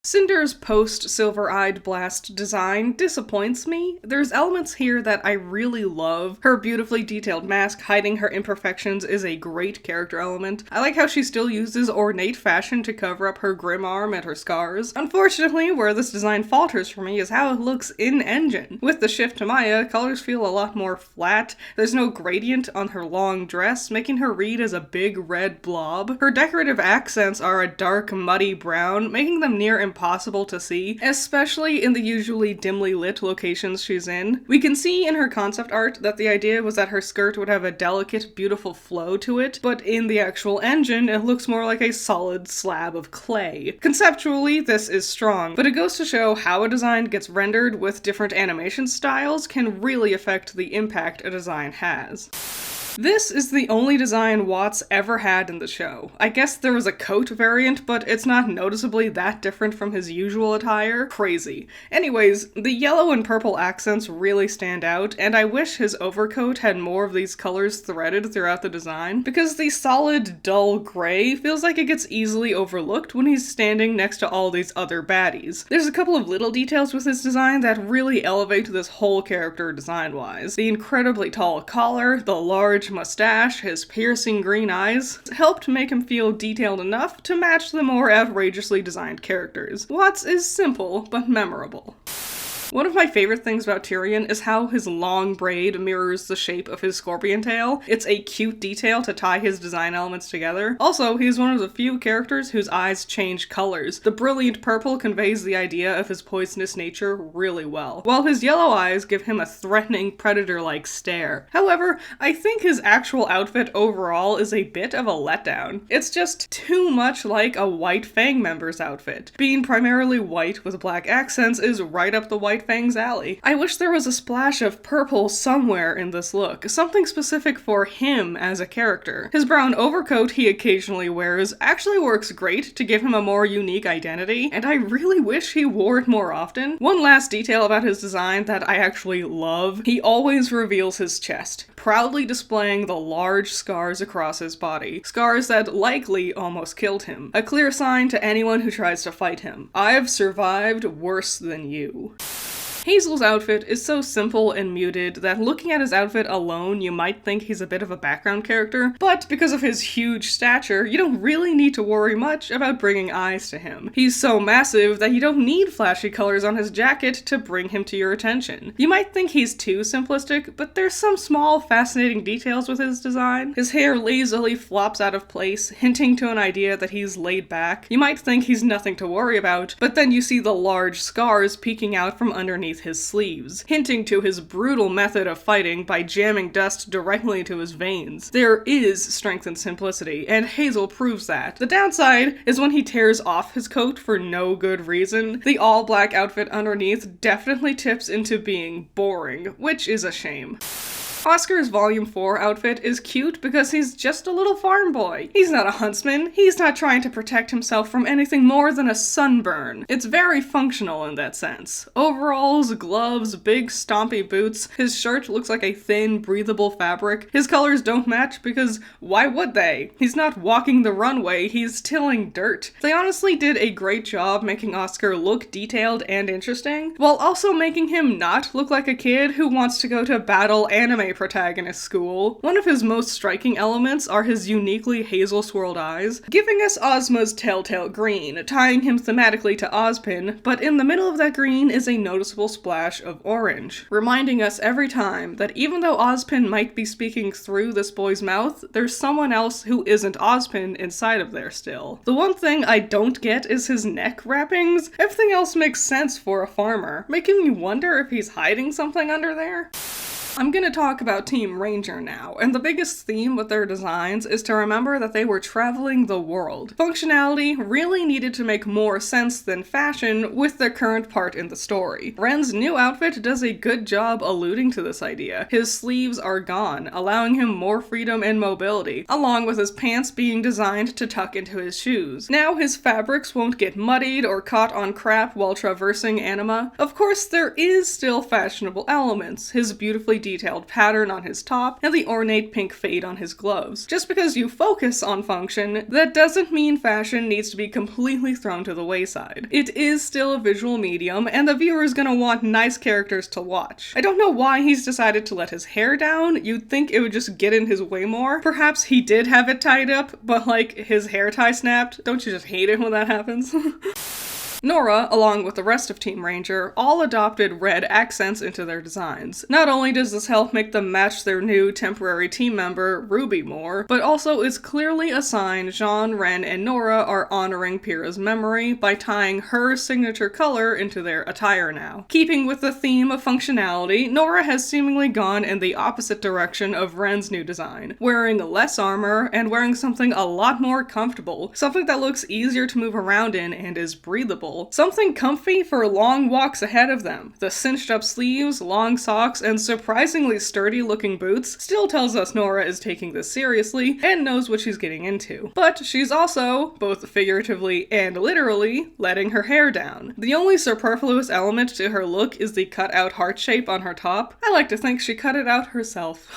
Cinder's post-Silver-Eyed Blast design disappoints me. There's elements here that I really love. Her beautifully detailed mask hiding her imperfections is a great character element. I like how she still uses ornate fashion to cover up her grim arm and her scars. Unfortunately, where this design falters for me is how it looks in-engine. With the shift to Maya, colors feel a lot more flat. There's no gradient on her long dress, making her read as a big red blob. Her decorative accents are a dark, muddy brown, making them near impossible to see, especially in the usually dimly lit locations she's in. We can see in her concept art that the idea was that her skirt would have a delicate, beautiful flow to it, but in the actual engine, it looks more like a solid slab of clay. Conceptually, this is strong, but it goes to show how a design gets rendered with different animation styles can really affect the impact a design has. This is the only design Watts ever had in the show. I guess there was a coat variant, but it's not noticeably that different from his usual attire. Crazy. Anyways, the yellow and purple accents really stand out, and I wish his overcoat had more of these colors threaded throughout the design, because the solid, dull gray feels like it gets easily overlooked when he's standing next to all these other baddies. There's a couple of little details with his design that really elevate this whole character design-wise. The incredibly tall collar, the large mustache, his piercing green eyes, helped make him feel detailed enough to match the more outrageously designed characters. Watts is simple, but memorable. One of my favorite things about Tyrion is how his long braid mirrors the shape of his scorpion tail. It's a cute detail to tie his design elements together. Also, he's one of the few characters whose eyes change colors. The brilliant purple conveys the idea of his poisonous nature really well, while his yellow eyes give him a threatening, predator-like stare. However, I think his actual outfit overall is a bit of a letdown. It's just too much like a White Fang member's outfit. Being primarily white with black accents is right up the White Fang's alley. I wish there was a splash of purple somewhere in this look, something specific for him as a character. His brown overcoat he occasionally wears actually works great to give him a more unique identity, and I really wish he wore it more often. One last detail about his design that I actually love: he always reveals his chest, proudly displaying the large scars across his body. Scars that likely almost killed him. A clear sign to anyone who tries to fight him. I've survived worse than you. Hazel's outfit is so simple and muted that looking at his outfit alone you might think he's a bit of a background character, but because of his huge stature, you don't really need to worry much about bringing eyes to him. He's so massive that you don't need flashy colors on his jacket to bring him to your attention. You might think he's too simplistic, but there's some small fascinating details with his design. His hair lazily flops out of place, hinting to an idea that he's laid back. You might think he's nothing to worry about, but then you see the large scars peeking out from underneath his sleeves, hinting to his brutal method of fighting by jamming dust directly into his veins. There is strength in simplicity, and Hazel proves that. The downside is when he tears off his coat for no good reason. The all-black outfit underneath definitely tips into being boring, which is a shame. Oscar's Volume 4 outfit is cute because he's just a little farm boy. He's not a huntsman. He's not trying to protect himself from anything more than a sunburn. It's very functional in that sense. Overalls, gloves, big stompy boots. His shirt looks like a thin, breathable fabric. His colors don't match because why would they? He's not walking the runway, he's tilling dirt. They honestly did a great job making Oscar look detailed and interesting, while also making him not look like a kid who wants to go to battle anime protagonist school. One of his most striking elements are his uniquely hazel-swirled eyes, giving us Ozma's telltale green, tying him thematically to Ozpin, but in the middle of that green is a noticeable splash of orange, reminding us every time that even though Ozpin might be speaking through this boy's mouth, there's someone else who isn't Ozpin inside of there still. The one thing I don't get is his neck wrappings. Everything else makes sense for a farmer, making me wonder if he's hiding something under there. I'm gonna talk about Team Ranger now, and the biggest theme with their designs is to remember that they were traveling the world. Functionality really needed to make more sense than fashion with their current part in the story. Ren's new outfit does a good job alluding to this idea. His sleeves are gone, allowing him more freedom and mobility, along with his pants being designed to tuck into his shoes. Now his fabrics won't get muddied or caught on crap while traversing anima. Of course, there is still fashionable elements. His beautifully detailed pattern on his top and the ornate pink fade on his gloves. Just because you focus on function, that doesn't mean fashion needs to be completely thrown to the wayside. It is still a visual medium, and the viewer is gonna want nice characters to watch. I don't know why he's decided to let his hair down. You'd think it would just get in his way more. Perhaps he did have it tied up, but like his hair tie snapped. Don't you just hate it when that happens? Nora, along with the rest of Team Ranger, all adopted red accents into their designs. Not only does this help make them match their new temporary team member, RWBY, more, but also is clearly a sign Jean, Ren, and Nora are honoring Pyrrha's memory by tying her signature color into their attire now. Keeping with the theme of functionality, Nora has seemingly gone in the opposite direction of Ren's new design, wearing less armor and wearing something a lot more comfortable, something that looks easier to move around in and is breathable. Something comfy for long walks ahead of them. The cinched up sleeves, long socks, and surprisingly sturdy looking boots still tells us Nora is taking this seriously and knows what she's getting into. But she's also, both figuratively and literally, letting her hair down. The only superfluous element to her look is the cut out heart shape on her top. I like to think she cut it out herself.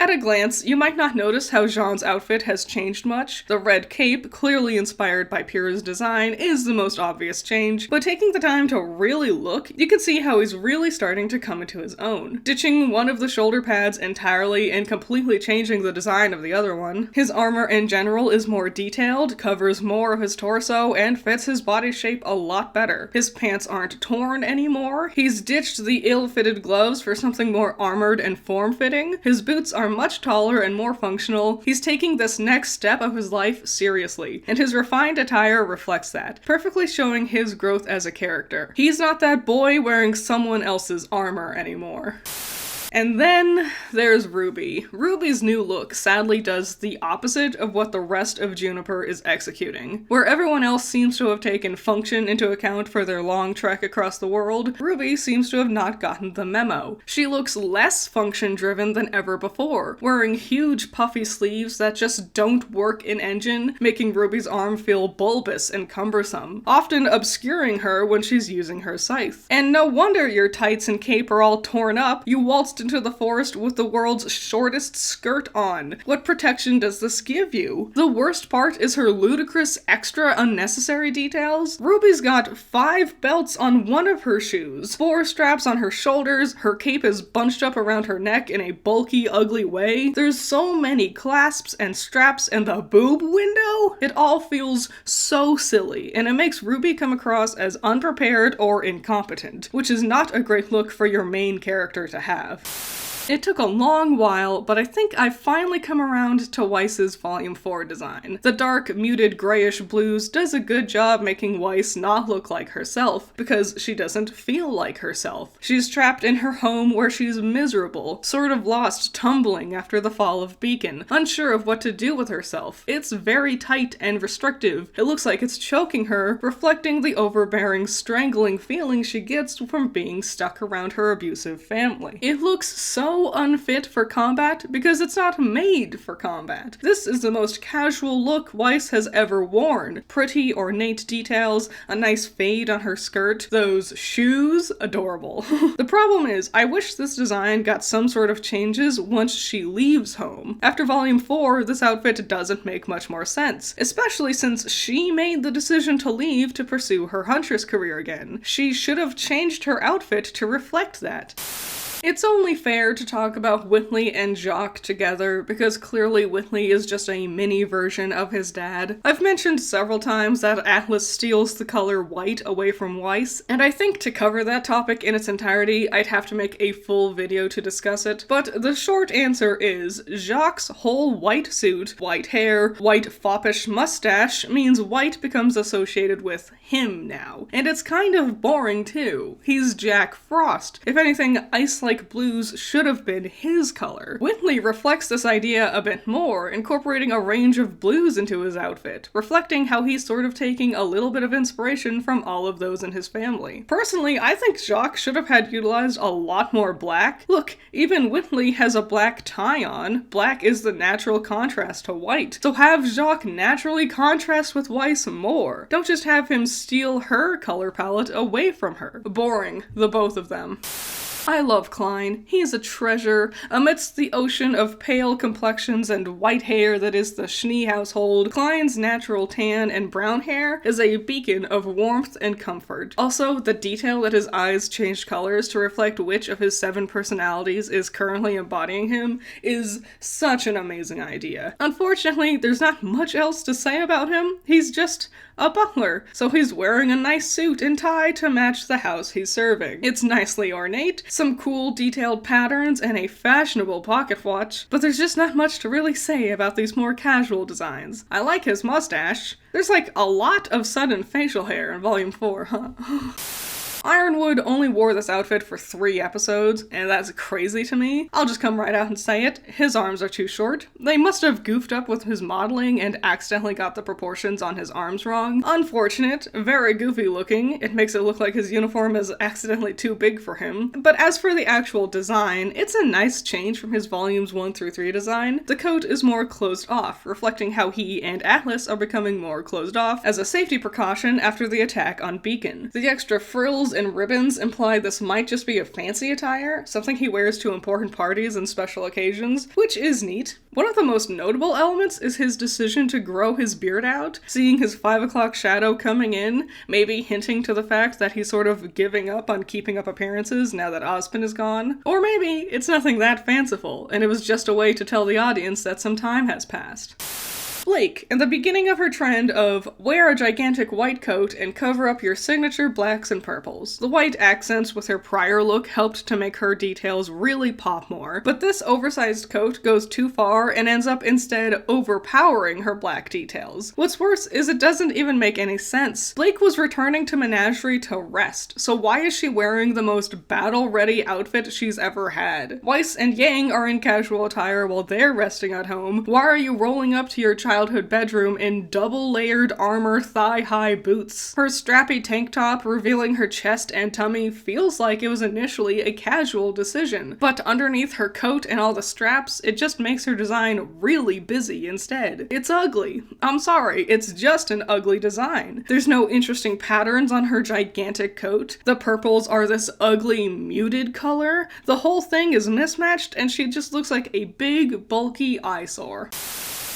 At a glance, you might not notice how Jean's outfit has changed much. The red cape, clearly inspired by Pyrrha's design, is the most obvious change, but taking the time to really look, you can see how he's really starting to come into his own. Ditching one of the shoulder pads entirely and completely changing the design of the other one. His armor in general is more detailed, covers more of his torso, and fits his body shape a lot better. His pants aren't torn anymore. He's ditched the ill-fitted gloves for something more armored and form-fitting. His boots are much taller and more functional. He's taking this next step of his life seriously, and his refined attire reflects that, perfectly showing his growth as a character. He's not that boy wearing someone else's armor anymore. And then there's RWBY. RWBY's new look sadly does the opposite of what the rest of Juniper is executing. Where everyone else seems to have taken function into account for their long trek across the world, RWBY seems to have not gotten the memo. She looks less function-driven than ever before, wearing huge puffy sleeves that just don't work in engine, making RWBY's arm feel bulbous and cumbersome, often obscuring her when she's using her scythe. And no wonder your tights and cape are all torn up. You waltzed into the forest with the world's shortest skirt on. What protection does this give you? The worst part is her ludicrous, extra unnecessary details. RWBY's got 5 belts on one of her shoes, 4 straps on her shoulders, her cape is bunched up around her neck in a bulky, ugly way. There's so many clasps and straps and the boob window. It all feels so silly, and it makes RWBY come across as unprepared or incompetent, which is not a great look for your main character to have. It took a long while, but I think I've finally come around to Weiss's Volume 4 design. The dark, muted grayish blues does a good job making Weiss not look like herself, because she doesn't feel like herself. She's trapped in her home where she's miserable, sort of lost tumbling after the fall of Beacon, unsure of what to do with herself. It's very tight and restrictive. It looks like it's choking her, reflecting the overbearing, strangling feeling she gets from being stuck around her abusive family. It looks so unfit for combat because it's not made for combat. This is the most casual look Weiss has ever worn. Pretty, ornate details, a nice fade on her skirt, those shoes, adorable. The problem is, I wish this design got some sort of changes once she leaves home. After Volume 4, this outfit doesn't make much more sense, especially since she made the decision to leave to pursue her huntress career again. She should have changed her outfit to reflect that. It's only fair to talk about Whitley and Jacques together, because clearly Whitley is just a mini version of his dad. I've mentioned several times that Atlas steals the color white away from Weiss, and I think to cover that topic in its entirety, I'd have to make a full video to discuss it, but the short answer is, Jacques' whole white suit, white hair, white foppish mustache means white becomes associated with him now. And it's kind of boring too. He's Jack Frost. If anything, ice-like blues should have been his color. Whitley reflects this idea a bit more, incorporating a range of blues into his outfit, reflecting how he's sort of taking a little bit of inspiration from all of those in his family. Personally, I think Jacques should have had utilized a lot more black. Look, even Whitley has a black tie on. Black is the natural contrast to white. So have Jacques naturally contrast with Weiss more. Don't just have him steal her color palette away from her. Boring, the both of them. I love Klein. He is a treasure. Amidst the ocean of pale complexions and white hair that is the Schnee household, Klein's natural tan and brown hair is a beacon of warmth and comfort. Also, the detail that his eyes changed colors to reflect which of his 7 personalities is currently embodying him is such an amazing idea. Unfortunately, there's not much else to say about him. He's just a butler, so he's wearing a nice suit and tie to match the house he's serving. It's nicely ornate, some cool detailed patterns, and a fashionable pocket watch, but there's just not much to really say about these more casual designs. I like his mustache. There's like a lot of sudden facial hair in Volume 4, huh? Ironwood only wore this outfit for 3 episodes, and that's crazy to me. I'll just come right out and say it. His arms are too short. They must have goofed up with his modeling and accidentally got the proportions on his arms wrong. Unfortunate, very goofy looking. It makes it look like his uniform is accidentally too big for him. But as for the actual design, it's a nice change from his volumes 1 through 3 design. The coat is more closed off, reflecting how he and Atlas are becoming more closed off as a safety precaution after the attack on Beacon. The extra frills and ribbons imply this might just be a fancy attire, something he wears to important parties and special occasions, which is neat. One of the most notable elements is his decision to grow his beard out, seeing his 5 o'clock shadow coming in, maybe hinting to the fact that he's sort of giving up on keeping up appearances now that Ozpin is gone. Or maybe it's nothing that fanciful, and it was just a way to tell the audience that some time has passed. Blake, in the beginning of her trend of wear a gigantic white coat and cover up your signature blacks and purples. The white accents with her prior look helped to make her details really pop more, but this oversized coat goes too far and ends up instead overpowering her black details. What's worse is it doesn't even make any sense. Blake was returning to Menagerie to rest, so why is she wearing the most battle-ready outfit she's ever had? Weiss and Yang are in casual attire while they're resting at home. Why are you rolling up to your childhood bedroom in double-layered armor thigh-high boots? Her strappy tank top revealing her chest and tummy feels like it was initially a casual decision, but underneath her coat and all the straps, it just makes her design really busy instead. It's ugly. I'm sorry, it's just an ugly design. There's no interesting patterns on her gigantic coat. The purples are this ugly, muted color. The whole thing is mismatched, and she just looks like a big, bulky eyesore.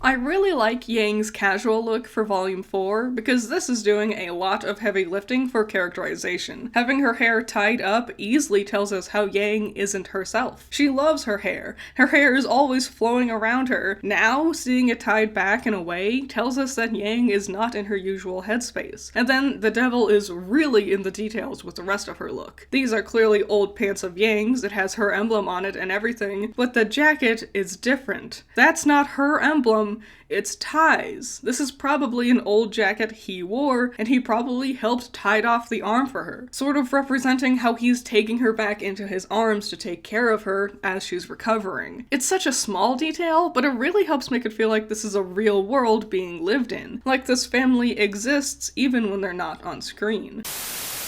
I really like Yang's casual look for Volume 4 because this is doing a lot of heavy lifting for characterization. Having her hair tied up easily tells us how Yang isn't herself. She loves her hair. Her hair is always flowing around her. Now, seeing it tied back and away tells us that Yang is not in her usual headspace. And then the devil is really in the details with the rest of her look. These are clearly old pants of Yang's, it has her emblem on it and everything, but the jacket is different. That's not her emblem. It's Ty's. This is probably an old jacket he wore, and he probably helped tie off the arm for her, sort of representing how he's taking her back into his arms to take care of her as she's recovering. It's such a small detail, but it really helps make it feel like this is a real world being lived in, like this family exists even when they're not on screen.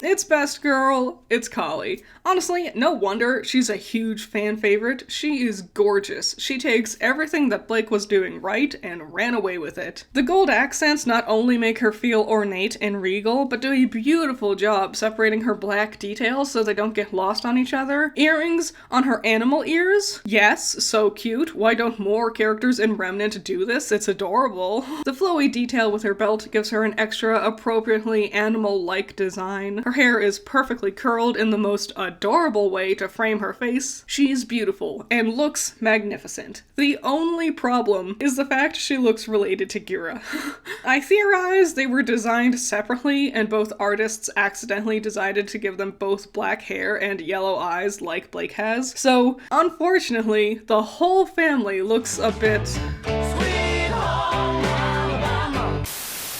It's best girl, it's Kali. Honestly, no wonder she's a huge fan favorite. She is gorgeous. She takes everything that Blake was doing right and ran away with it. The gold accents not only make her feel ornate and regal, but do a beautiful job separating her black details so they don't get lost on each other. Earrings on her animal ears? Yes, so cute. Why don't more characters in Remnant do this? It's adorable. The flowy detail with her belt gives her an extra appropriately animal-like design. Her hair is perfectly curled in the most adorable way to frame her face. She's beautiful and looks magnificent. The only problem is the fact she looks related to Gira. I theorize they were designed separately and both artists accidentally decided to give them both black hair and yellow eyes like Blake has. So, unfortunately, the whole family looks a bit...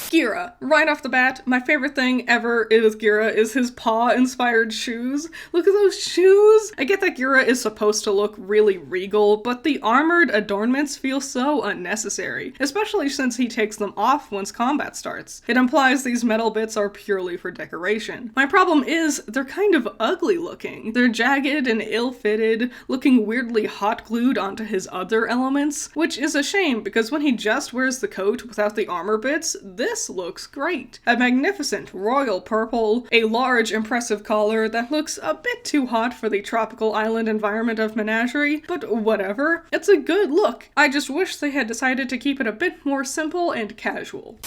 Gira. Right off the bat, my favorite thing ever with Gira is his paw-inspired shoes. Look at those shoes! I get that Gira is supposed to look really regal, but the armored adornments feel so unnecessary, especially since he takes them off once combat starts. It implies these metal bits are purely for decoration. My problem is, they're kind of ugly looking. They're jagged and ill-fitted, looking weirdly hot-glued onto his other elements, which is a shame because when he just wears the coat without the armor bits, this this looks great. A magnificent royal purple, a large impressive collar that looks a bit too hot for the tropical island environment of Menagerie, but whatever. It's a good look. I just wish they had decided to keep it a bit more simple and casual.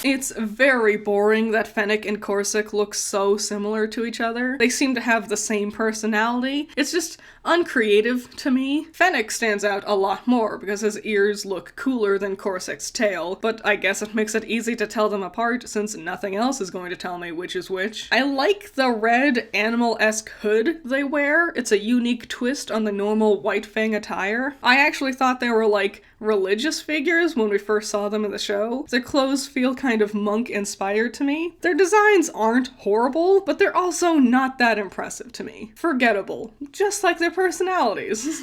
It's very boring that Fennec and Corsic look so similar to each other. They seem to have the same personality. It's just uncreative to me. Fennec stands out a lot more because his ears look cooler than Corsic's tail, but I guess it makes it easy to tell them apart since nothing else is going to tell me which is which. I like the red animal-esque hood they wear. It's a unique twist on the normal White Fang attire. I actually thought they were like religious figures when we first saw them in the show. Their clothes feel kind of monk-inspired to me. Their designs aren't horrible, but they're also not that impressive to me. Forgettable, just like their personalities.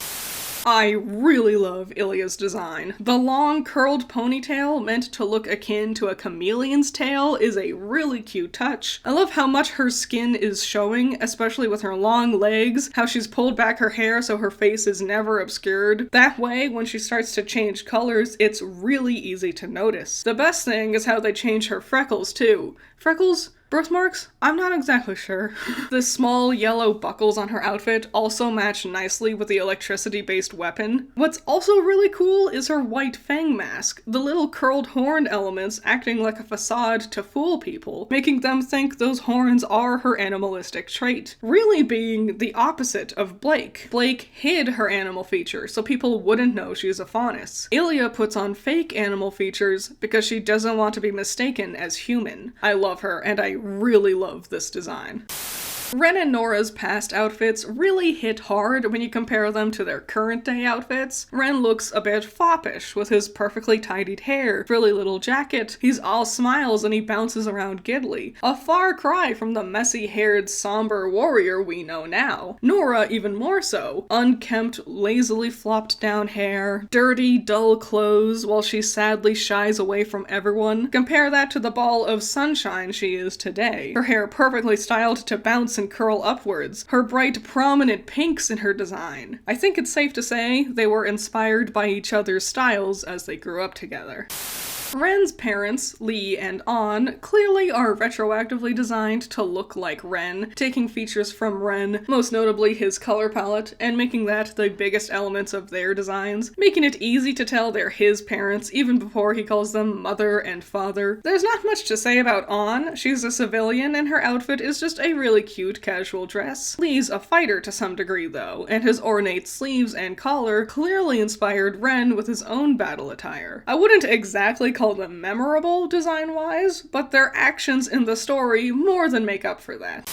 I really love Ilya's design. The long curled ponytail meant to look akin to a chameleon's tail is a really cute touch. I love how much her skin is showing, especially with her long legs, how she's pulled back her hair so her face is never obscured. That way, when she starts to change colors, it's really easy to notice. The best thing is how they change her freckles too. Freckles? Birthmarks? I'm not exactly sure. The small yellow buckles on her outfit also match nicely with the electricity-based weapon. What's also really cool is her white fang mask, the little curled horn elements acting like a facade to fool people, making them think those horns are her animalistic trait, really being the opposite of Blake. Blake hid her animal features so people wouldn't know she's a faunus. Ilya puts on fake animal features because she doesn't want to be mistaken as human. I love her, and I really love this design. Ren and Nora's past outfits really hit hard when you compare them to their current day outfits. Ren looks a bit foppish with his perfectly tidied hair, frilly little jacket. He's all smiles and he bounces around giddily. A far cry from the messy-haired, somber warrior we know now. Nora even more so. Unkempt, lazily flopped down hair, dirty, dull clothes while she sadly shies away from everyone. Compare that to the ball of sunshine she is today. Her hair perfectly styled to bounce and curl upwards, her bright prominent pinks in her design. I think it's safe to say they were inspired by each other's styles as they grew up together. Ren's parents, Lee and An, clearly are retroactively designed to look like Ren, taking features from Ren, most notably his color palette, and making that the biggest elements of their designs, making it easy to tell they're his parents even before he calls them mother and father. There's not much to say about An. She's a civilian and her outfit is just a really cute casual dress. Lee's a fighter to some degree though, and his ornate sleeves and collar clearly inspired Ren with his own battle attire. I wouldn't exactly call them memorable design-wise, but their actions in the story more than make up for that.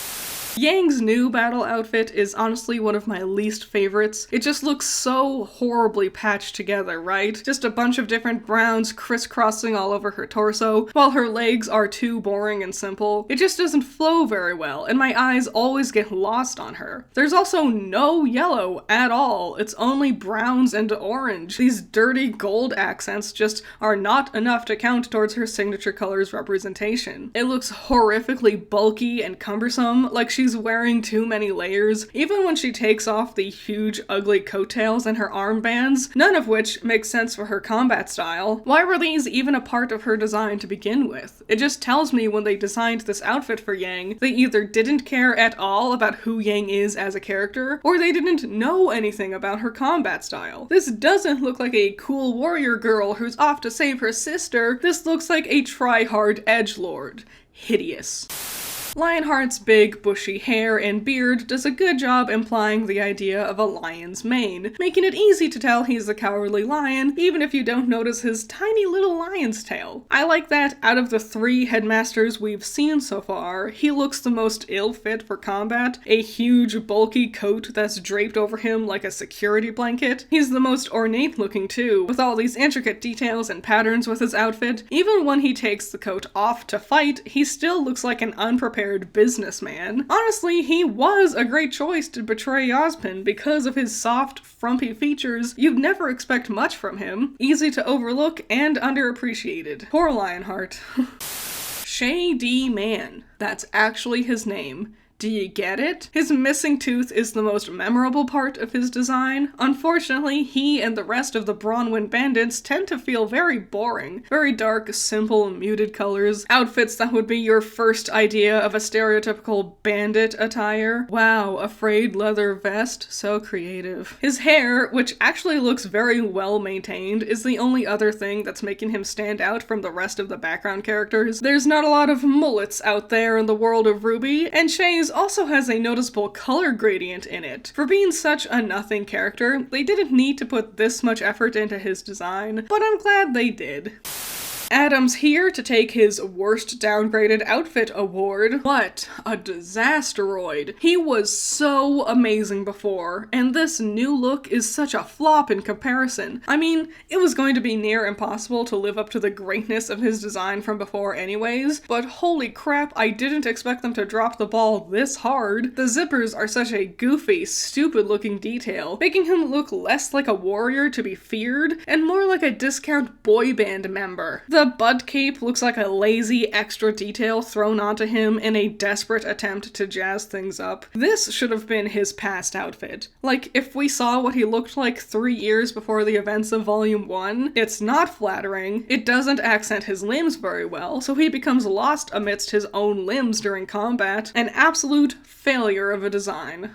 Yang's new battle outfit is honestly one of my least favorites. It just looks so horribly patched together, right? Just a bunch of different browns crisscrossing all over her torso, while her legs are too boring and simple. It just doesn't flow very well, and my eyes always get lost on her. There's also no yellow at all. It's only browns and orange. These dirty gold accents just are not enough to count towards her signature colors representation. It looks horrifically bulky and cumbersome, like she's wearing too many layers, even when she takes off the huge ugly coattails and her armbands, none of which makes sense for her combat style. Why were these even a part of her design to begin with? It just tells me when they designed this outfit for Yang, they either didn't care at all about who Yang is as a character, or they didn't know anything about her combat style. This doesn't look like a cool warrior girl who's off to save her sister. This looks like a try-hard edgelord. Hideous. Lionheart's big, bushy hair and beard does a good job implying the idea of a lion's mane, making it easy to tell he's a cowardly lion, even if you don't notice his tiny little lion's tail. I like that out of the 3 headmasters we've seen so far, he looks the most ill-fit for combat, a huge, bulky coat that's draped over him like a security blanket. He's the most ornate looking too, with all these intricate details and patterns with his outfit. Even when he takes the coat off to fight, he still looks like an unprepared businessman. Honestly, he was a great choice to betray Ozpin because of his soft, frumpy features. You'd never expect much from him. Easy to overlook and underappreciated. Poor Lionheart. Shay D. Man. That's actually his name. Do you get it? His missing tooth is the most memorable part of his design. Unfortunately, he and the rest of the Bronwyn bandits tend to feel very boring. Very dark, simple, muted colors. Outfits that would be your first idea of a stereotypical bandit attire. Wow, a frayed leather vest. So creative. His hair, which actually looks very well maintained, is the only other thing that's making him stand out from the rest of the background characters. There's not a lot of mullets out there in the world of RWBY, and Shays also has a noticeable color gradient in it. For being such a nothing character, they didn't need to put this much effort into his design, but I'm glad they did. Adam's here to take his Worst Downgraded Outfit award. What a disasteroid. He was so amazing before, and this new look is such a flop in comparison. I mean, it was going to be near impossible to live up to the greatness of his design from before anyways, but holy crap, I didn't expect them to drop the ball this hard. The zippers are such a goofy, stupid looking detail, making him look less like a warrior to be feared, and more like a discount boy band member. The bud cape looks like a lazy extra detail thrown onto him in a desperate attempt to jazz things up. This should have been his past outfit. Like, if we saw what he looked like 3 years before the events of Volume 1, it's not flattering, it doesn't accent his limbs very well, so he becomes lost amidst his own limbs during combat. An absolute failure of a design.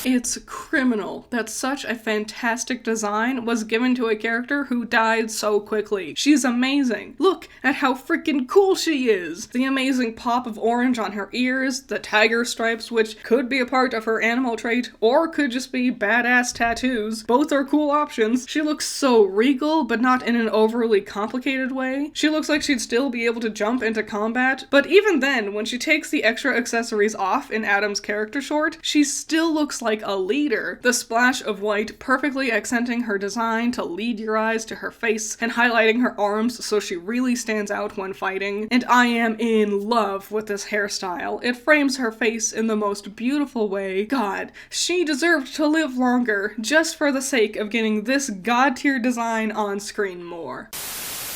It's criminal that such a fantastic design was given to a character who died so quickly. She's amazing. Look at how freaking cool she is. The amazing pop of orange on her ears, the tiger stripes, which could be a part of her animal trait, or could just be badass tattoos. Both are cool options. She looks so regal, but not in an overly complicated way. She looks like she'd still be able to jump into combat, but even then, when she takes the extra accessories off in Adam's character short, she still looks like a leader. The splash of white perfectly accenting her design to lead your eyes to her face and highlighting her arms so she really stands out when fighting. And I am in love with this hairstyle. It frames her face in the most beautiful way. God, she deserved to live longer just for the sake of getting this god-tier design on screen more.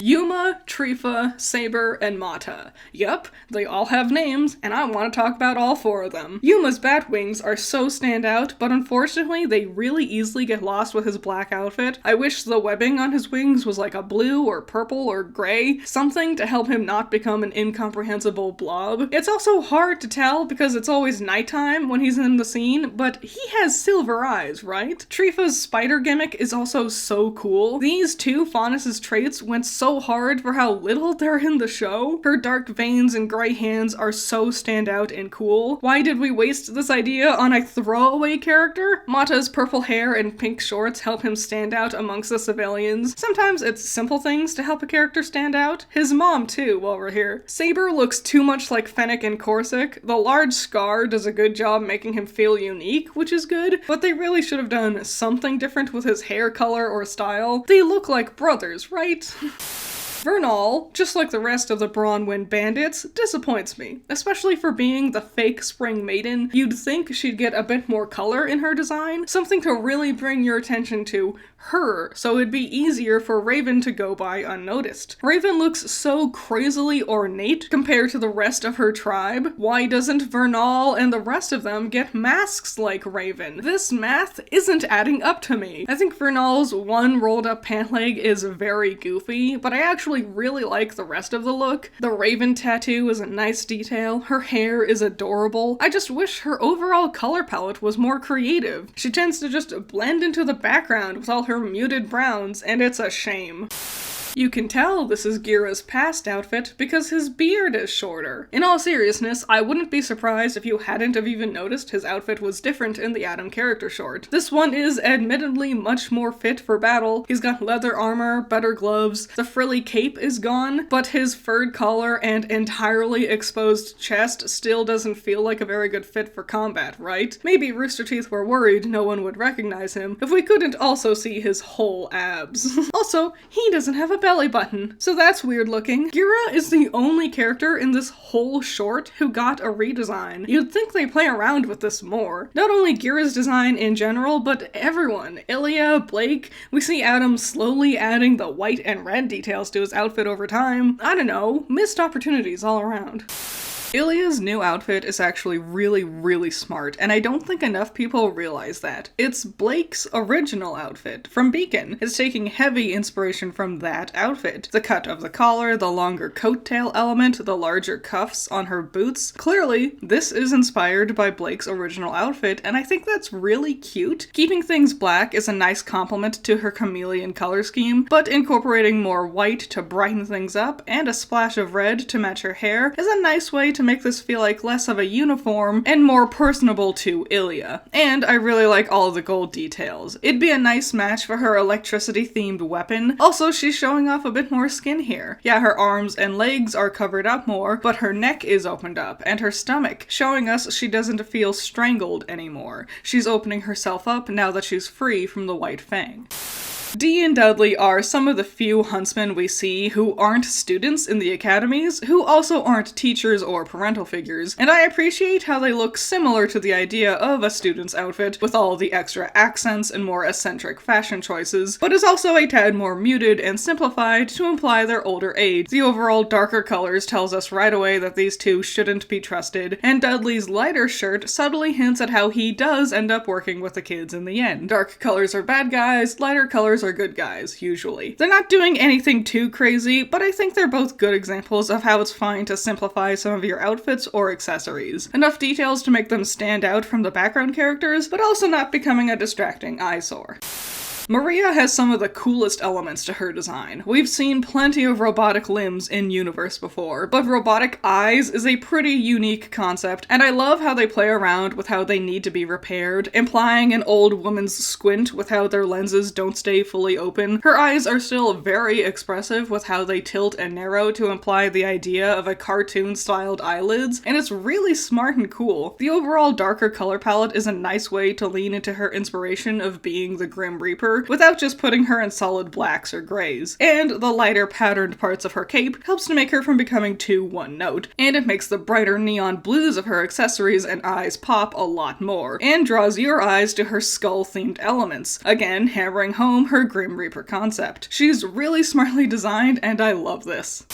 Yuma, Trifa, Saber, and Mata. Yup, they all have names, and I want to talk about all 4 of them. Yuma's bat wings are so standout, but unfortunately they really easily get lost with his black outfit. I wish the webbing on his wings was like a blue or purple or gray, something to help him not become an incomprehensible blob. It's also hard to tell because it's always nighttime when he's in the scene, but he has silver eyes, right? Trifa's spider gimmick is also so cool. These two Faunus' traits went so hard for how little they're in the show. Her dark veins and gray hands are so standout and cool. Why did we waste this idea on a throwaway character? Mata's purple hair and pink shorts help him stand out amongst the civilians. Sometimes it's simple things to help a character stand out. His mom too, while we're here. Saber looks too much like Fennec and Corsic. The large scar does a good job making him feel unique, which is good, but they really should have done something different with his hair color or style. They look like brothers, right? Vernal, just like the rest of the Bronwyn bandits, disappoints me, especially for being the fake Spring Maiden. You'd think she'd get a bit more color in her design, something to really bring your attention to her, so it'd be easier for Raven to go by unnoticed. Raven looks so crazily ornate compared to the rest of her tribe. Why doesn't Vernal and the rest of them get masks like Raven? This math isn't adding up to me. I think Vernal's one rolled up pant leg is very goofy, but I actually really like the rest of the look. The Raven tattoo is a nice detail. Her hair is adorable. I just wish her overall color palette was more creative. She tends to just blend into the background with all her muted browns, and it's a shame. You can tell this is Gira's past outfit because his beard is shorter. In all seriousness, I wouldn't be surprised if you hadn't have even noticed his outfit was different in the Adam character short. This one is admittedly much more fit for battle. He's got leather armor, better gloves, the frilly cape is gone, but his furred collar and entirely exposed chest still doesn't feel like a very good fit for combat, right? Maybe Rooster Teeth were worried no one would recognize him if we couldn't also see his whole abs. Also, he doesn't have a belly button, so that's weird looking. Gira is the only character in this whole short who got a redesign. You'd think they play around with this more. Not only Gira's design in general, but everyone. Ilya, Blake, we see Adam slowly adding the white and red details to his outfit over time. I don't know, missed opportunities all around. Ilya's new outfit is actually really smart, and I don't think enough people realize that. It's Blake's original outfit from Beacon. It's taking heavy inspiration from that outfit. The cut of the collar, the longer coattail element, the larger cuffs on her boots. Clearly, this is inspired by Blake's original outfit, and I think that's really cute. Keeping things black is a nice compliment to her chameleon color scheme, but incorporating more white to brighten things up and a splash of red to match her hair is a nice way to make this feel like less of a uniform and more personable to Ilya. And I really like all of the gold details. It'd be a nice match for her electricity-themed weapon. Also, she's showing off a bit more skin here. Yeah, her arms and legs are covered up more, but her neck is opened up, and her stomach, showing us she doesn't feel strangled anymore. She's opening herself up now that she's free from the White Fang. Dee and Dudley are some of the few huntsmen we see who aren't students in the academies, who also aren't teachers or parental figures, and I appreciate how they look similar to the idea of a student's outfit, with all the extra accents and more eccentric fashion choices, but is also a tad more muted and simplified to imply their older age. The overall darker colors tells us right away that these two shouldn't be trusted, and Dudley's lighter shirt subtly hints at how he does end up working with the kids in the end. Dark colors are bad guys, lighter colors are good guys, usually. They're not doing anything too crazy, but I think they're both good examples of how it's fine to simplify some of your outfits or accessories. Enough details to make them stand out from the background characters, but also not becoming a distracting eyesore. Maria has some of the coolest elements to her design. We've seen plenty of robotic limbs in universe before, but robotic eyes is a pretty unique concept, and I love how they play around with how they need to be repaired, implying an old woman's squint with how their lenses don't stay fully open. Her eyes are still very expressive with how they tilt and narrow to imply the idea of a cartoon-styled eyelids, and it's really smart and cool. The overall darker color palette is a nice way to lean into her inspiration of being the Grim Reaper, without just putting her in solid blacks or grays. And the lighter patterned parts of her cape helps to make her from becoming too one-note, and it makes the brighter neon blues of her accessories and eyes pop a lot more, and draws your eyes to her skull-themed elements, again hammering home her Grim Reaper concept. She's really smartly designed, and I love this.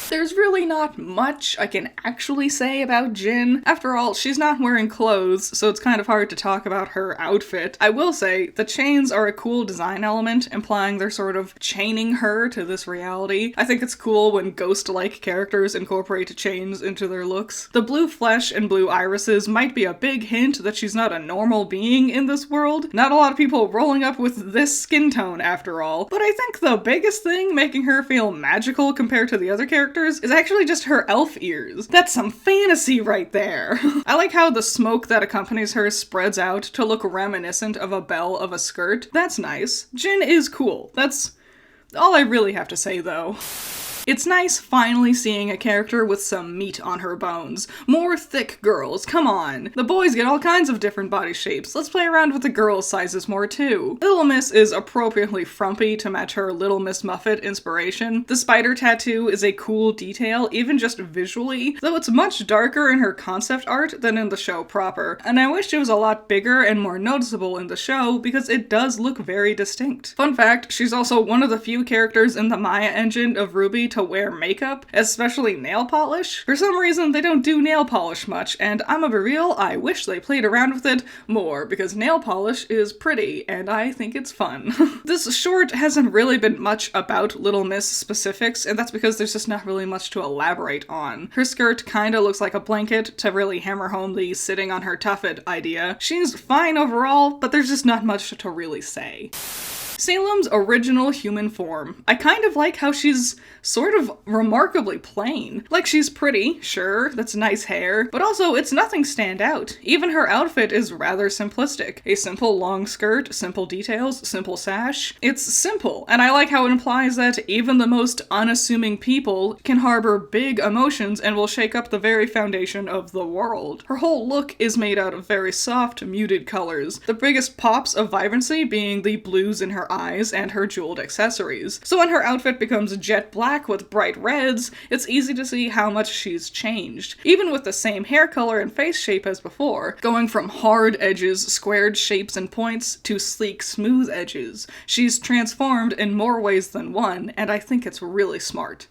There's really not much I can actually say about Jin. After all, she's not wearing clothes, so it's kind of hard to talk about her outfit. I will say, the chains are a cool design element, implying they're sort of chaining her to this reality. I think it's cool when ghost-like characters incorporate chains into their looks. The blue flesh and blue irises might be a big hint that she's not a normal being in this world. Not a lot of people rolling up with this skin tone, after all. But I think the biggest thing making her feel magical compared to the other characters is actually just her elf ears. That's some fantasy right there. I like how the smoke that accompanies her spreads out to look reminiscent of a bell of a skirt. That's nice. Jin is cool. That's all I really have to say, though. It's nice finally seeing a character with some meat on her bones. More thick girls, come on. The boys get all kinds of different body shapes. Let's play around with the girls' sizes more too. Little Miss is appropriately frumpy to match her Little Miss Muffet inspiration. The spider tattoo is a cool detail, even just visually, though it's much darker in her concept art than in the show proper. And I wish it was a lot bigger and more noticeable in the show because it does look very distinct. Fun fact, she's also one of the few characters in the Maya engine of RWBY to wear makeup, especially nail polish. For some reason, they don't do nail polish much, and I'ma be real, I wish they played around with it more, because nail polish is pretty, and I think it's fun. This short hasn't really been much about Little Miss specifics, and that's because there's just not really much to elaborate on. Her skirt kinda looks like a blanket to really hammer home the sitting on her tuffet idea. She's fine overall, but there's just not much to really say. Salem's original human form. I kind of like how she's sort of remarkably plain. Like, she's pretty, sure, that's nice hair, but also it's nothing stand out. Even her outfit is rather simplistic. A simple long skirt, simple details, simple sash. It's simple, and I like how it implies that even the most unassuming people can harbor big emotions and will shake up the very foundation of the world. Her whole look is made out of very soft, muted colors, the biggest pops of vibrancy being the blues in her eyes and her jeweled accessories. So when her outfit becomes jet black with bright reds, it's easy to see how much she's changed. Even with the same hair color and face shape as before, going from hard edges, squared shapes and points, to sleek, smooth edges. She's transformed in more ways than one, and I think it's really smart.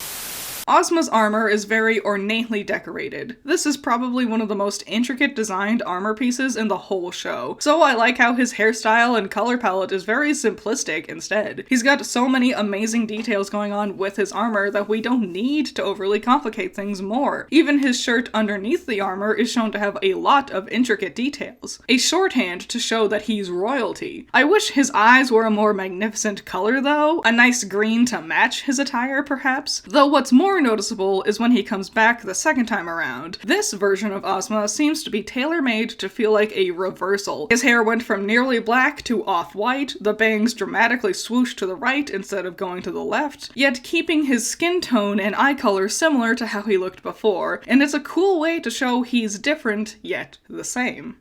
Ozma's armor is very ornately decorated. This is probably one of the most intricate designed armor pieces in the whole show, so I like how his hairstyle and color palette is very simplistic instead. He's got so many amazing details going on with his armor that we don't need to overly complicate things more. Even his shirt underneath the armor is shown to have a lot of intricate details. A shorthand to show that he's royalty. I wish his eyes were a more magnificent color though, a nice green to match his attire perhaps. Though what's more noticeable is when he comes back the second time around. This version of Ozma seems to be tailor-made to feel like a reversal. His hair went from nearly black to off-white, the bangs dramatically swooshed to the right instead of going to the left, yet keeping his skin tone and eye color similar to how he looked before, and it's a cool way to show he's different, yet the same.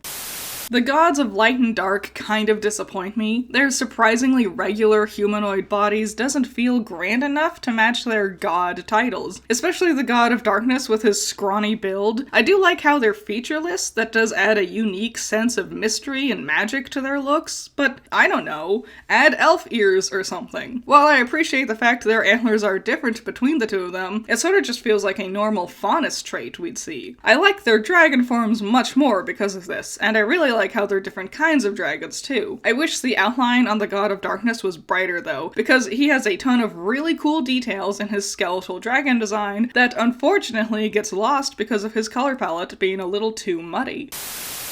The gods of light and dark kind of disappoint me. Their surprisingly regular humanoid bodies doesn't feel grand enough to match their god titles, especially the god of darkness with his scrawny build. I do like how they're featureless, that does add a unique sense of mystery and magic to their looks, but I don't know, add elf ears or something. While I appreciate the fact their antlers are different between the two of them, it sort of just feels like a normal faunus trait we'd see. I like their dragon forms much more because of this, and I really like how they're different kinds of dragons too. I wish the outline on the God of Darkness was brighter though, because he has a ton of really cool details in his skeletal dragon design that unfortunately gets lost because of his color palette being a little too muddy.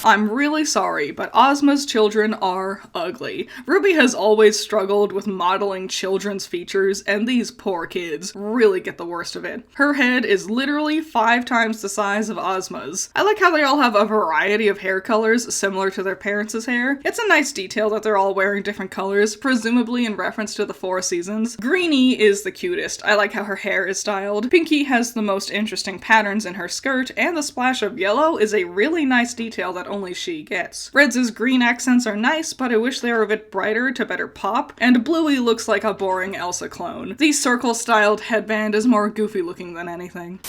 I'm really sorry, but Ozma's children are ugly. RWBY has always struggled with modeling children's features, and these poor kids really get the worst of it. Her head is literally 5 times the size of Ozma's. I like how they all have a variety of hair colors similar to their parents' hair. It's a nice detail that they're all wearing different colors, presumably in reference to the 4 seasons. Greenie is the cutest. I like how her hair is styled. Pinkie has the most interesting patterns in her skirt, and the splash of yellow is a really nice detail that only she gets. Red's green accents are nice, but I wish they were a bit brighter to better pop, and Bluey looks like a boring Elsa clone. The circle-styled headband is more goofy looking than anything.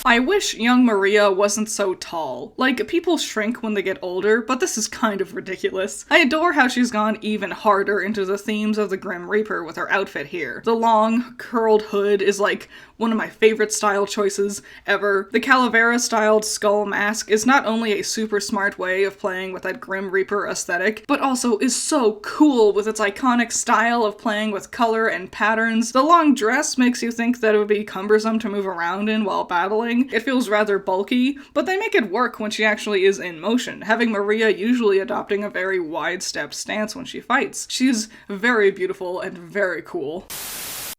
I wish young Maria wasn't so tall. Like, people shrink when they get older, but this is kind of ridiculous. I adore how she's gone even harder into the themes of the Grim Reaper with her outfit here. The long, curled hood is like one of my favorite style choices ever. The Calavera-styled skull mask is not only a super smart way of playing with that Grim Reaper aesthetic, but also is so cool with its iconic style of playing with color and patterns. The long dress makes you think that it would be cumbersome to move around in while battling. It feels rather bulky, but they make it work when she actually is in motion, having Maria usually adopting a very wide-step stance when she fights. She's very beautiful and very cool.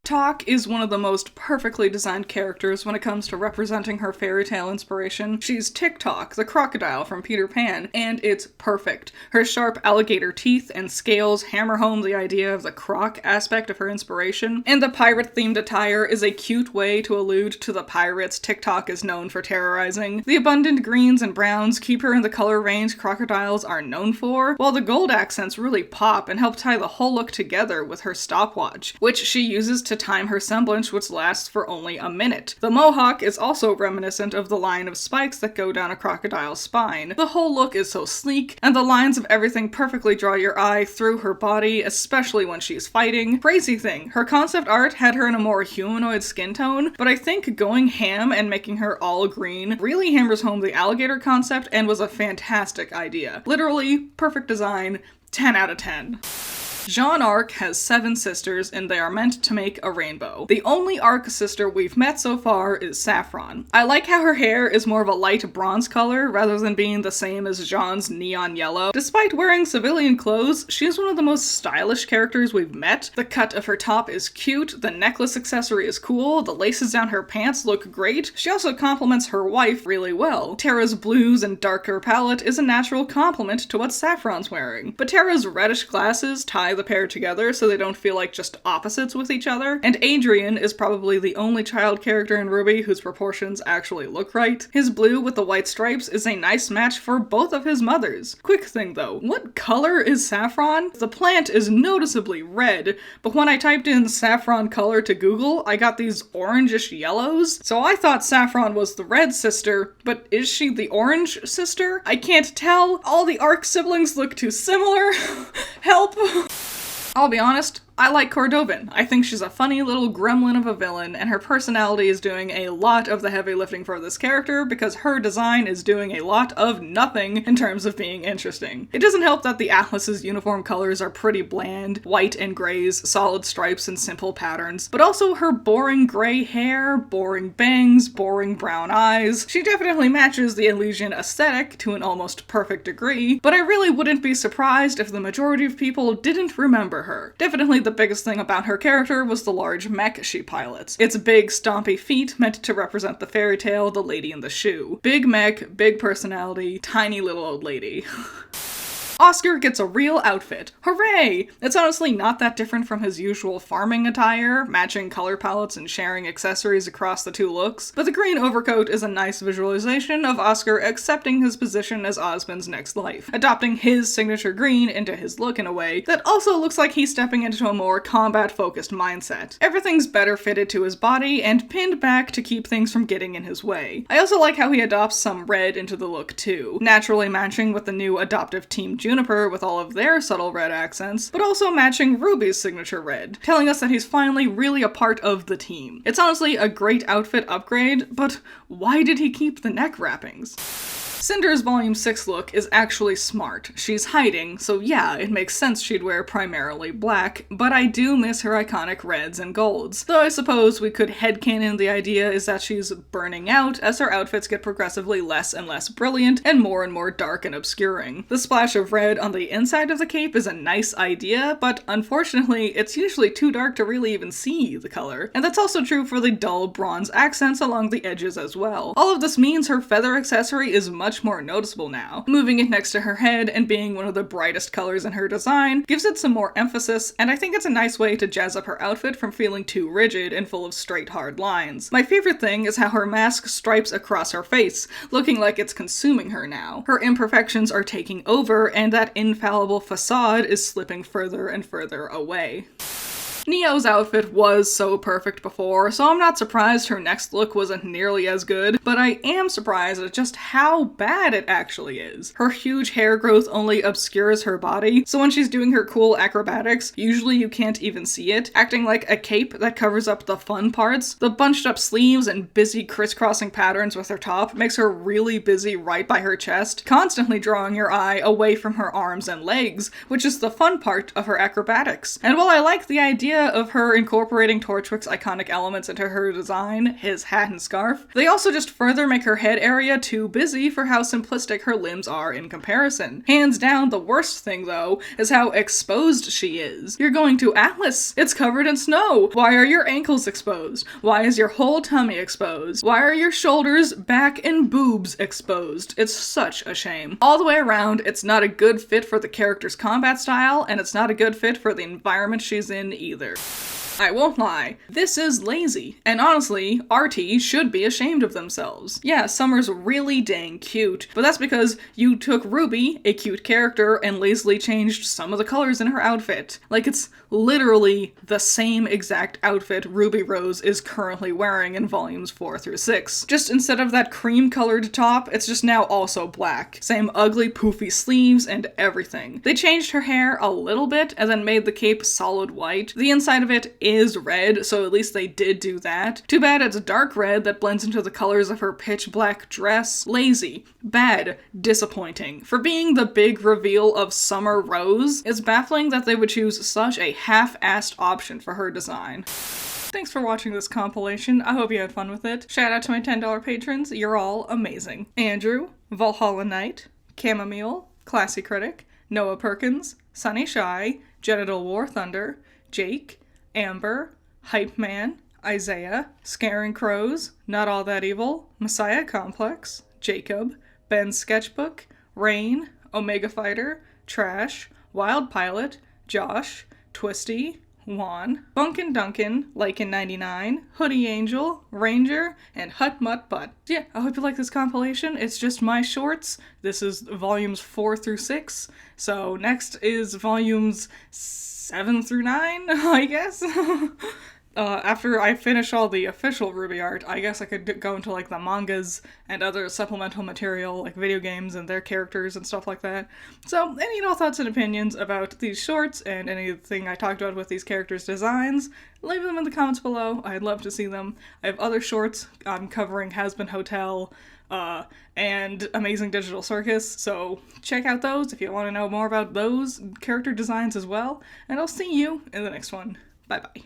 Tok is one of the most perfectly designed characters when it comes to representing her fairy tale inspiration. She's Tick-Tock, the crocodile from Peter Pan, and it's perfect. Her sharp alligator teeth and scales hammer home the idea of the croc aspect of her inspiration, and the pirate-themed attire is a cute way to allude to the pirates Tick-Tock is known for terrorizing. The abundant greens and browns keep her in the color range crocodiles are known for, while the gold accents really pop and help tie the whole look together with her stopwatch, which she uses to time her semblance, which lasts for only a minute. The mohawk is also reminiscent of the line of spikes that go down a crocodile's spine. The whole look is so sleek, and the lines of everything perfectly draw your eye through her body, especially when she's fighting. Crazy thing, her concept art had her in a more humanoid skin tone, but I think going ham and making her all green really hammers home the alligator concept and was a fantastic idea. Literally, perfect design, 10 out of 10. Jeanne Arc has 7 sisters, and they are meant to make a rainbow. The only Arc sister we've met so far is Saffron. I like how her hair is more of a light bronze color rather than being the same as Jeanne's neon yellow. Despite wearing civilian clothes, she's one of the most stylish characters we've met. The cut of her top is cute, the necklace accessory is cool, the laces down her pants look great. She also complements her wife really well. Terra's blues and darker palette is a natural complement to what Saffron's wearing, but Terra's reddish glasses tie the pair together so they don't feel like just opposites with each other, and Adrian is probably the only child character in RWBY whose proportions actually look right. His blue with the white stripes is a nice match for both of his mothers. Quick thing though, what color is Saffron? The plant is noticeably red, but when I typed in saffron color to Google, I got these orangish yellows, so I thought Saffron was the red sister, but is she the orange sister? I can't tell. All the Arc siblings look too similar. Help! I'll be honest, I like Cordovan. I think she's a funny little gremlin of a villain, and her personality is doing a lot of the heavy lifting for this character because her design is doing a lot of nothing in terms of being interesting. It doesn't help that the Atlas's uniform colors are pretty bland, white and grays, solid stripes and simple patterns, but also her boring gray hair, boring bangs, boring brown eyes. She definitely matches the Elysian aesthetic to an almost perfect degree, but I really wouldn't be surprised if the majority of people didn't remember her. Definitely the biggest thing about her character was the large mech she pilots. Its big, stompy feet meant to represent the fairy tale The Lady in the Shoe. Big mech, big personality, tiny little old lady. Oscar gets a real outfit. Hooray! It's honestly not that different from his usual farming attire, matching color palettes and sharing accessories across the two looks, but the green overcoat is a nice visualization of Oscar accepting his position as Osmond's next life, adopting his signature green into his look in a way that also looks like he's stepping into a more combat-focused mindset. Everything's better fitted to his body and pinned back to keep things from getting in his way. I also like how he adopts some red into the look too, naturally matching with the new adoptive Team Juniper with all of their subtle red accents, but also matching RWBY's signature red, telling us that he's finally really a part of the team. It's honestly a great outfit upgrade, but why did he keep the neck wrappings? Cinder's Volume 6 look is actually smart. She's hiding, so yeah, it makes sense she'd wear primarily black, but I do miss her iconic reds and golds. Though I suppose we could headcanon the idea is that she's burning out as her outfits get progressively less and less brilliant and more dark and obscuring. The splash of red on the inside of the cape is a nice idea, but unfortunately, it's usually too dark to really even see the color. And that's also true for the dull bronze accents along the edges as well. All of this means her feather accessory is much more noticeable now. Moving it next to her head and being one of the brightest colors in her design gives it some more emphasis, and I think it's a nice way to jazz up her outfit from feeling too rigid and full of straight, hard lines. My favorite thing is how her mask stripes across her face, looking like it's consuming her now. Her imperfections are taking over, and that infallible facade is slipping further and further away. Neo's outfit was so perfect before, so I'm not surprised her next look wasn't nearly as good, but I am surprised at just how bad it actually is. Her huge hair growth only obscures her body, so when she's doing her cool acrobatics, usually you can't even see it, acting like a cape that covers up the fun parts. The bunched up sleeves and busy crisscrossing patterns with her top makes her really busy right by her chest, constantly drawing your eye away from her arms and legs, which is the fun part of her acrobatics. And while I like the idea of her incorporating Torchwick's iconic elements into her design, his hat and scarf, they also just further make her head area too busy for how simplistic her limbs are in comparison. Hands down, the worst thing though is how exposed she is. You're going to Atlas. It's covered in snow. Why are your ankles exposed? Why is your whole tummy exposed? Why are your shoulders, back, and boobs exposed? It's such a shame. All the way around, it's not a good fit for the character's combat style, and it's not a good fit for the environment she's in either. I won't lie, this is lazy, and honestly, RT should be ashamed of themselves. Yeah, Summer's really dang cute, but that's because you took RWBY, a cute character, and lazily changed some of the colors in her outfit. Like, it's literally the same exact outfit Ruby Rose is currently wearing in volumes 4 through 6. Just instead of that cream-colored top, it's just now also black. Same ugly poofy sleeves and everything. They changed her hair a little bit and then made the cape solid white. The inside of it is red, so at least they did do that. Too bad it's dark red that blends into the colors of her pitch black dress. Lazy. Bad. Disappointing. For being the big reveal of Summer Rose, it's baffling that they would choose such a half-assed option for her design. Thanks for watching this compilation. I hope you had fun with it. Shout out to my $10 patrons. You're all amazing. Andrew, Valhalla Knight, Chamomile, Classy Critic, Noah Perkins, Sunny Shy, Genital War Thunder, Jake, Amber, Hype Man, Isaiah, Scaring Crows, Not All That Evil, Messiah Complex, Jacob, Ben's Sketchbook, Rain, Omega Fighter, Trash, Wild Pilot, Josh, Twisty, Juan, Bunkin Duncan, Lycan99, Hoodie Angel, Ranger, and Hut Mutt Butt. Yeah, I hope you like this compilation. It's just my shorts. This is volumes 4 through 6. So next is volumes 7 through 9, I guess. after I finish all the official RWBY art, I guess I could go into like the mangas and other supplemental material, like video games and their characters and stuff like that. So, any thoughts and opinions about these shorts and anything I talked about with these characters' designs, leave them in the comments below. I'd love to see them. I have other shorts I'm covering Has-Been Hotel, and Amazing Digital Circus, so check out those if you want to know more about those character designs as well, and I'll see you in the next one. Bye bye.